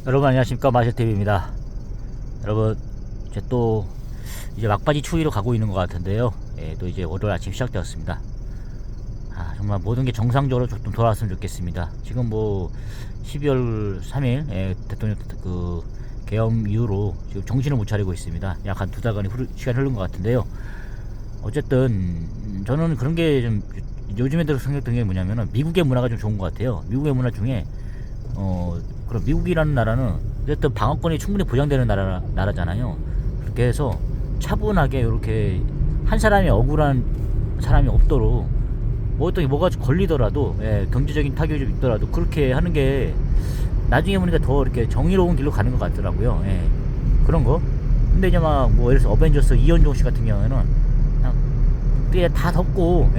여러분 안녕하십니까, 마실TV입니다. 여러분 이제 막바지 추위로 가고 있는 것 같은데요. 또 이제 월요일 아침 시작되었습니다. 정말 모든 게 정상적으로 좀 돌아왔으면 좋겠습니다. 지금 12월 3일 대통령 계엄 이후로 지금 정신을 못 차리고 있습니다. 약 한 2달간의 시간이 흐른 것 같은데요. 어쨌든 저는 그런 게 좀 요즘에 들어 생각했던 게 뭐냐면은 미국의 문화가 좀 좋은 것 같아요. 미국의 문화 중에 그럼 미국이라는 나라는 어쨌든 방어권이 충분히 보장되는 나라잖아요. 그렇게 해서 차분하게 이렇게 한 사람이 억울한 사람이 없도록 뭐가 걸리더라도 경제적인 타격이 좀 있더라도 그렇게 하는 게 나중에 보니까 더 이렇게 정의로운 길로 가는 것 같더라고요. 그런 거. 근데 이제 예를 들어서 어벤져스 이현종 씨 같은 경우에는 그냥 그게 다 덮고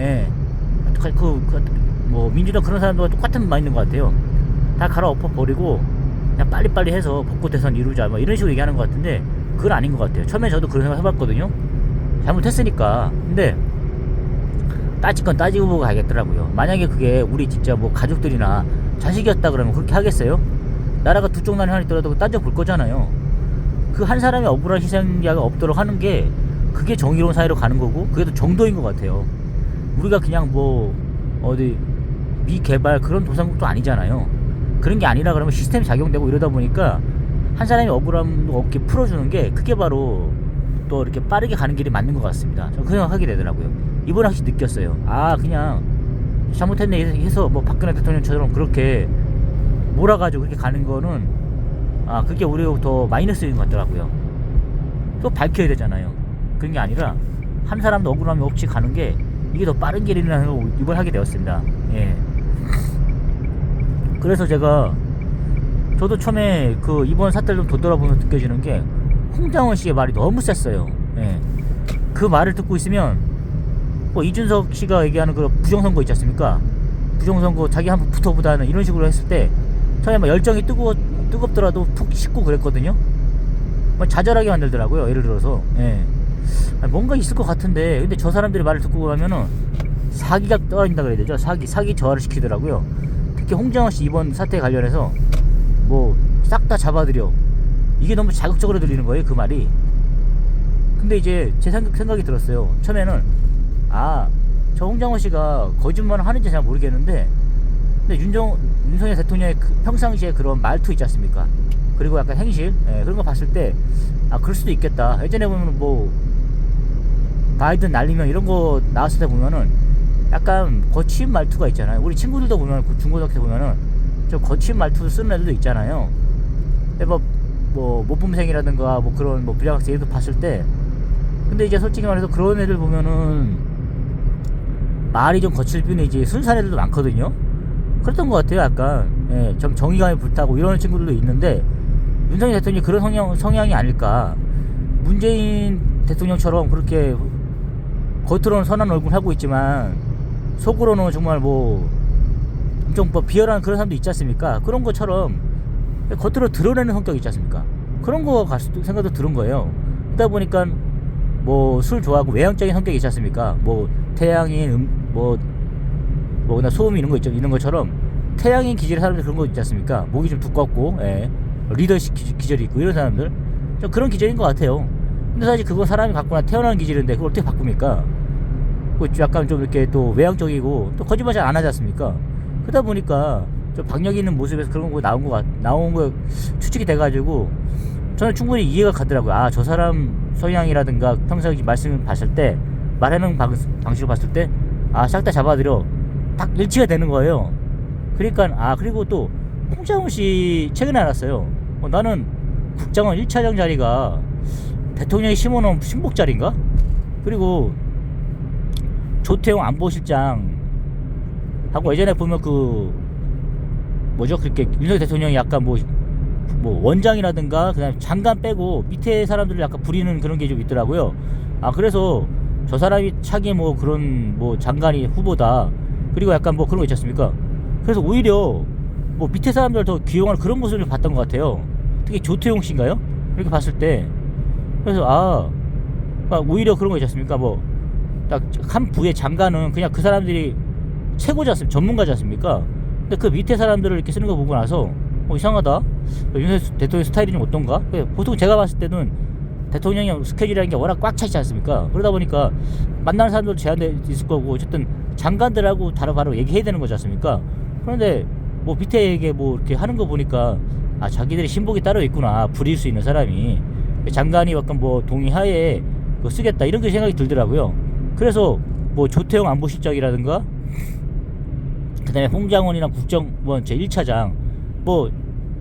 민주당 그런 사람들과 똑같은 마인드인 것 같아요. 다 갈아엎어 버리고 그냥 빨리빨리 해서 벚꽃 대선 이루자 이런 식으로 얘기하는 것 같은데 그건 아닌 것 같아요. 처음에 저도 그런 생각 해봤거든요. 잘못했으니까. 근데 따질 건 따지고 보고 가겠더라고요. 만약에 그게 우리 진짜 가족들이나 자식이었다 그러면 그렇게 하겠어요? 나라가 두 쪽 난이 하나 있더라도 따져볼 거잖아요. 그 한 사람의 억울한 희생자가 없도록 하는 게 그게 정의로운 사회로 가는 거고 그게 더 정도인 것 같아요. 우리가 그냥 어디 미개발 그런 도상국도 아니잖아요. 그런 게 아니라 그러면 시스템이 작용되고 이러다 보니까 한 사람이 억울함도 없게 풀어주는 게 그게 바로 또 이렇게 빠르게 가는 길이 맞는 것 같습니다. 저는 그 생각하게 되더라고요. 이번에 확실히 느꼈어요. 그냥 잘못했네 해서 박근혜 대통령처럼 그렇게 몰아가지고 그렇게 가는 거는 그게 오히려 더 마이너스인 것 같더라고요. 또 밝혀야 되잖아요. 그런 게 아니라 한 사람도 억울함이 없이 가는 게 이게 더 빠른 길이라는 걸 이번에 하게 되었습니다. 그래서 저도 처음에 이번 사태를 좀 되돌아보면서 느껴지는 게 홍장원 씨의 말이 너무 셌어요. 그 말을 듣고 있으면 이준석 씨가 얘기하는 그 부정선거 있지 않습니까? 부정선거 자기 한번 붙어보다는 이런 식으로 했을 때 처음에 열정이 뜨겁더라도 푹 식고 그랬거든요. 좌절하게 만들더라고요. 예를 들어서 뭔가 있을 것 같은데 근데 저 사람들이 말을 듣고 가면은 사기가 떨어진다 그래야 되죠. 사기 저하를 시키더라고요. 특히 홍장원 씨 이번 사태에 관련해서 싹 다 잡아들여 이게 너무 자극적으로 들리는 거예요. 그 말이. 근데 이제 제 생각이 들었어요. 처음에는 저 홍장원 씨가 거짓말을 하는지 잘 모르겠는데 근데 윤석열 대통령의 평상시에 그런 말투 있지 않습니까? 그리고 약간 행실 그런 거 봤을 때 그럴 수도 있겠다. 예전에 보면 바이든 날리면 이런 거 나왔을 때 보면은 약간 거친 말투가 있잖아요. 우리 친구들도 보면 중고등학교 때 보면은 좀 거친 말투 쓰는 애들도 있잖아요. 모범생이라든가 그런 부장학생 애들 봤을 때 근데 이제 솔직히 말해서 그런 애들 보면은 말이 좀 거칠 뿐이지 순수한 애들도 많거든요. 그랬던 것 같아요. 약간 좀 정의감이 불타고 이런 친구들도 있는데 윤석열 대통령이 그런 성향이 아닐까. 문재인 대통령처럼 그렇게 겉으로는 선한 얼굴 하고 있지만 속으로는 정말 엄청 비열한 그런 사람도 있지 않습니까? 그런 것처럼 겉으로 드러내는 성격이 있지 않습니까? 그런 거 생각도 들은 거예요. 그러다 보니까 술 좋아하고 외향적인 성격이 있지 않습니까? 태양인 그냥 소음이 있는 것처럼 태양인 기질의 사람들 그런 거 있지 않습니까? 목이 좀 두껍고 리더십 기질이 있고 이런 사람들 좀 그런 기질인 것 같아요. 근데 사실 그거 사람이 갖거나 태어나는 기질인데 그걸 어떻게 바꿉니까? 약간 좀 이렇게 또 외향적이고 또 거짓말 잘 안 하지 않습니까? 그러다 보니까 좀 박력 있는 모습에서 그런 거 나온 거 추측이 돼가지고 저는 충분히 이해가 가더라고요. 저 사람 성향이라든가 평소에 말씀을 봤을 때 말하는 방식을 봤을 때 싹 다 잡아들여 딱 일치가 되는 거예요. 그러니까 그리고 또 홍장원 씨 최근에 알았어요. 나는 국장원 1차장 자리가 대통령이 심어놓은 신복 자리인가? 그리고 조태용 안보실장 하고 예전에 보면 그렇게 윤석열 대통령이 약간 원장이라든가 그다음에 장관 빼고 밑에 사람들을 약간 부리는 그런 게 좀 있더라고요. 그래서 저 사람이 차기 그런 장관이 후보다. 그리고 약간 그런 거 있지 않습니까? 그래서 오히려 밑에 사람들 더 귀여워하는 그런 모습을 봤던 것 같아요. 특히 조태용 씨인가요? 이렇게 봤을 때. 그래서 오히려 그런 거 있지 않습니까? 딱 한 부의 장관은 그냥 그 사람들이 최고지 않습니까? 전문가지 않습니까? 근데 그 밑에 사람들을 이렇게 쓰는 거 보고 나서 이상하다. 윤석열 대통령 스타일이 좀 어떤가? 보통 제가 봤을 때는 대통령이 스케줄이라는 게 워낙 꽉 차 있지 않습니까? 그러다 보니까 만나는 사람도 제한돼 있을 거고 어쨌든 장관들하고 바로 얘기해야 되는 거지 않습니까? 그런데 뭐 밑에 뭐 이렇게 하는 거 보니까 아 자기들이 신복이 따로 있구나, 부릴 수 있는 사람이. 장관이 약간 뭐 동의하에 그거 쓰겠다 이런 게 생각이 들더라고요. 그래서 뭐 조태용 안보실장이라든가 그다음에 홍장원이랑 국정원 제1차장 뭐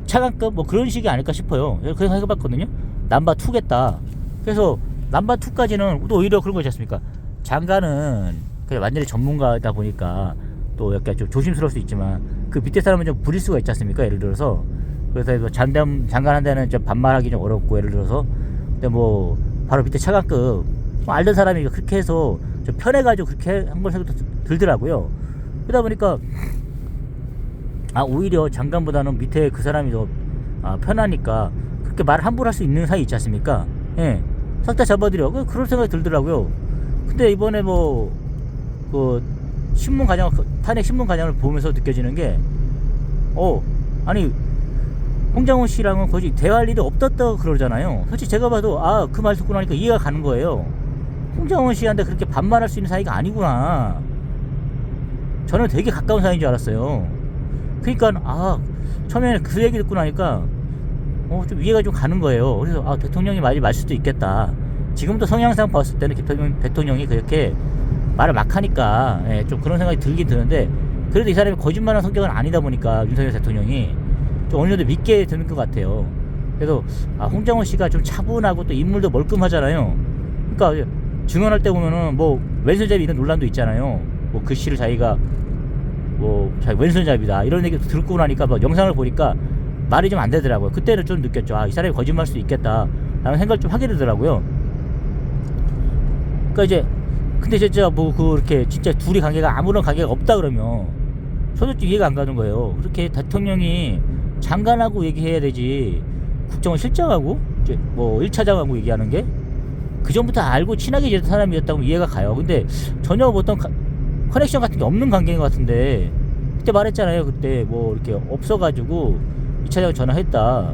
차관급 뭐 그런 식이 아닐까 싶어요. 그래서 생각해봤거든요. 넘버2겠다. 그래서 넘버2까지는 또 오히려 그런 거지 않습니까? 장관은 그냥 완전히 전문가다 보니까 또 약간 좀 조심스러울 수 있지만 그 밑에 사람은 좀 부릴 수가 있지 않습니까? 예를 들어서 그래서 장관 한 데는 좀 반말하기 좀 어렵고 예를 들어서 근데 뭐 바로 밑에 차관급 뭐 알던 사람이 그렇게 해서 좀 편해가지고 그렇게 한 걸 생각도 들더라고요. 그러다 보니까 아 오히려 장관보다는 밑에 그 사람이 더 편하니까 그렇게 말 함부로 할 수 있는 사이 있지 않습니까? 예, 싹 다 잡아드려. 그럴 생각이 들더라고요. 근데 이번에 뭐 그 신문 과정 탄핵 신문 과정을 보면서 느껴지는 게 아니 홍장훈 씨랑은 거의 대화할 일이 없었다고 그러잖아요. 솔직히 제가 봐도 그 말 듣고 나니까 이해가 가는 거예요. 홍장훈 씨한테 그렇게 반말할 수 있는 사이가 아니구나. 저는 되게 가까운 사이인 줄 알았어요. 그러니까 처음에는 그 얘기 듣고 나니까 좀 이해가 좀 가는 거예요. 그래서 대통령이 말이 맞을 수도 있겠다. 지금도 성향상 봤을 때는 대통령이 그렇게 말을 막 하니까 좀 그런 생각이 들긴 드는데 그래도 이 사람이 거짓말하는 성격은 아니다 보니까 윤석열 대통령이 좀 어느 정도 믿게 되는 것 같아요. 그래서 홍장훈 씨가 좀 차분하고 또 인물도 멀끔하잖아요. 그러니까 증언할 때 보면은 뭐 왼손잡이 이런 논란도 있잖아요. 뭐 글씨를 자기가 뭐 자기 왼손잡이다 이런 얘기 듣고 나니까 뭐 영상을 보니까 말이 좀 안 되더라고요. 그때는 좀 느꼈죠. 이 사람이 거짓말할 수도 있겠다 라는 생각을 좀 하게 되더라고요. 그러니까 이제 근데 진짜 뭐 그렇게 진짜 둘이 관계가 아무런 관계가 없다 그러면 저도 좀 이해가 안 가는 거예요. 그렇게 대통령이 장관하고 얘기해야 되지 국정원 실장하고 이제 뭐 1차장하고 얘기하는 게 그 전부터 알고 친하게 지냈던 사람이었다고 이해가 가요. 근데 전혀 어떤 커넥션 같은 게 없는 관계인 것 같은데 그때 말했잖아요. 그때 뭐 이렇게 없어가지고 2차장 전화했다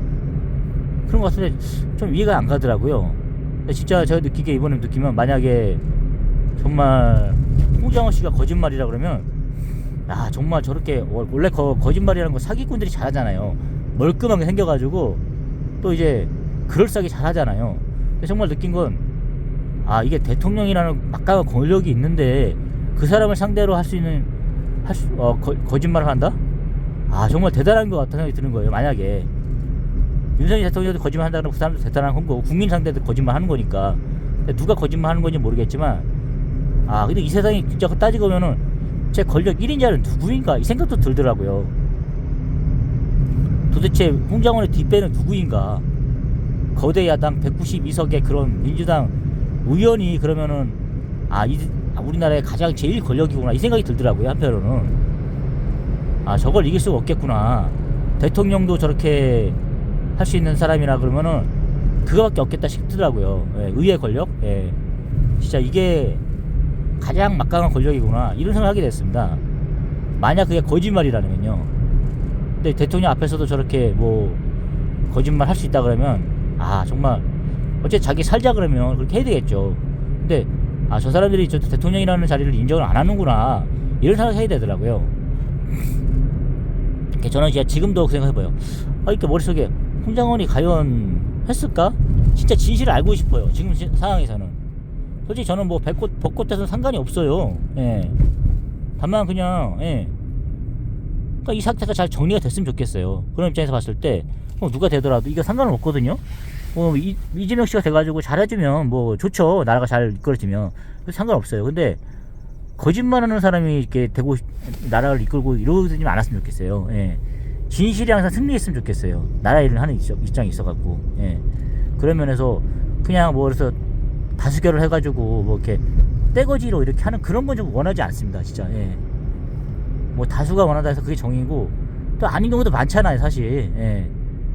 그런 것 같은데 좀 이해가 안 가더라고요. 근데 진짜 제가 느끼기에 이번에 느끼면 만약에 정말 홍장원 씨가 거짓말이라 그러면 정말 저렇게 원래 거짓말이라는 거 사기꾼들이 잘하잖아요. 멀끔하게 생겨가지고 또 이제 그럴싸하게 잘하잖아요. 근데 정말 느낀 건 이게 대통령이라는 막강한 권력이 있는데 그 사람을 상대로 할 수 있는 거짓말을 한다? 정말 대단한 것 같다는 생각이 드는 거예요. 만약에 윤석열 대통령도 거짓말 한다는 그 사람도 대단한 건 거고 국민 상대도 거짓말 하는 거니까 누가 거짓말 하는 건지 모르겠지만 근데 이 세상이 진짜 따지고 보면은 제 권력 1인자는 누구인가 이 생각도 들더라고요. 도대체 홍장원의 뒷배는 누구인가? 거대 야당 192석의 그런 민주당 의원이 그러면은 우리나라의 가장 제일 권력이구나 이 생각이 들더라고요. 한편으로는 저걸 이길 수가 없겠구나. 대통령도 저렇게 할 수 있는 사람이라 그러면은 그거밖에 없겠다 싶더라고요. 의회 권력. 진짜 이게 가장 막강한 권력이구나 이런 생각을 하게 됐습니다. 만약 그게 거짓말이라면요. 근데 대통령 앞에서도 저렇게 뭐 거짓말 할 수 있다 그러면 정말 어째 자기 살자 그러면 그렇게 해야 되겠죠. 근데 저 사람들이 저 대통령이라는 자리를 인정을 안 하는구나 이런 생각을 해야 되더라고요. 저는 지금도 그 생각해봐요. 이렇게 머릿속에 홍장원이 과연 했을까? 진짜 진실을 알고 싶어요. 지금 상황에서는 솔직히 저는 뭐 벚꽃 대선 상관이 없어요. 다만 그냥 그러니까 이 사태가 잘 정리가 됐으면 좋겠어요. 그런 입장에서 봤을 때 누가 되더라도 이거 상관은 없거든요. 이재명 씨가 돼가지고 잘해주면 뭐 좋죠. 나라가 잘 이끌어지면 상관없어요. 근데 거짓말하는 사람이 이렇게 되고 나라를 이끌고 이러지 않았으면 좋겠어요. 진실이 항상 승리했으면 좋겠어요. 나라 일을 하는 입장이 있어갖고 그런 면에서 그냥 뭐 그래서 다수결을 해가지고 뭐 이렇게 떼거지로 이렇게 하는 그런 건 좀 원하지 않습니다. 진짜 뭐 다수가 원한다 해서 그게 정이고 또 아닌 경우도 많잖아요. 사실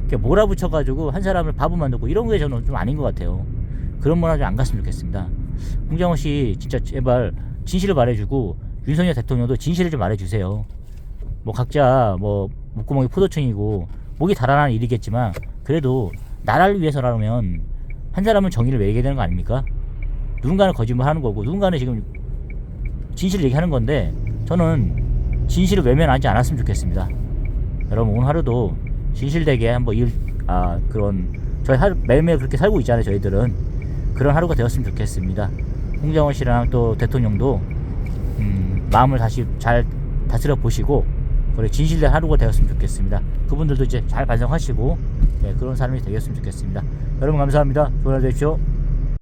이렇게 몰아붙여가지고 한 사람을 바보 만들고 이런 게 저는 좀 아닌 것 같아요. 그런 문화 좀 안 갔으면 좋겠습니다. 홍장원 씨 진짜 제발 진실을 말해주고 윤석열 대통령도 진실을 좀 말해주세요. 뭐 각자 뭐 목구멍이 포도청이고 목이 달아나는 일이겠지만 그래도 나라를 위해서라면 한 사람은 정의를 매기게 되는 거 아닙니까? 누군가는 거짓말하는 거고 누군가는 지금 진실을 얘기하는 건데 저는 진실을 외면하지 않았으면 좋겠습니다. 여러분 오늘 하루도 진실되게 한번 그런 저희 하루 매일매일 그렇게 살고 있잖아요. 저희들은 그런 하루가 되었으면 좋겠습니다. 홍정원 씨랑 또 대통령도 마음을 다시 잘 다스려 보시고 그래 진실된 하루가 되었으면 좋겠습니다. 그분들도 이제 잘 반성하시고 그런 사람이 되었으면 좋겠습니다. 여러분 감사합니다. 좋은 하루 되십시오.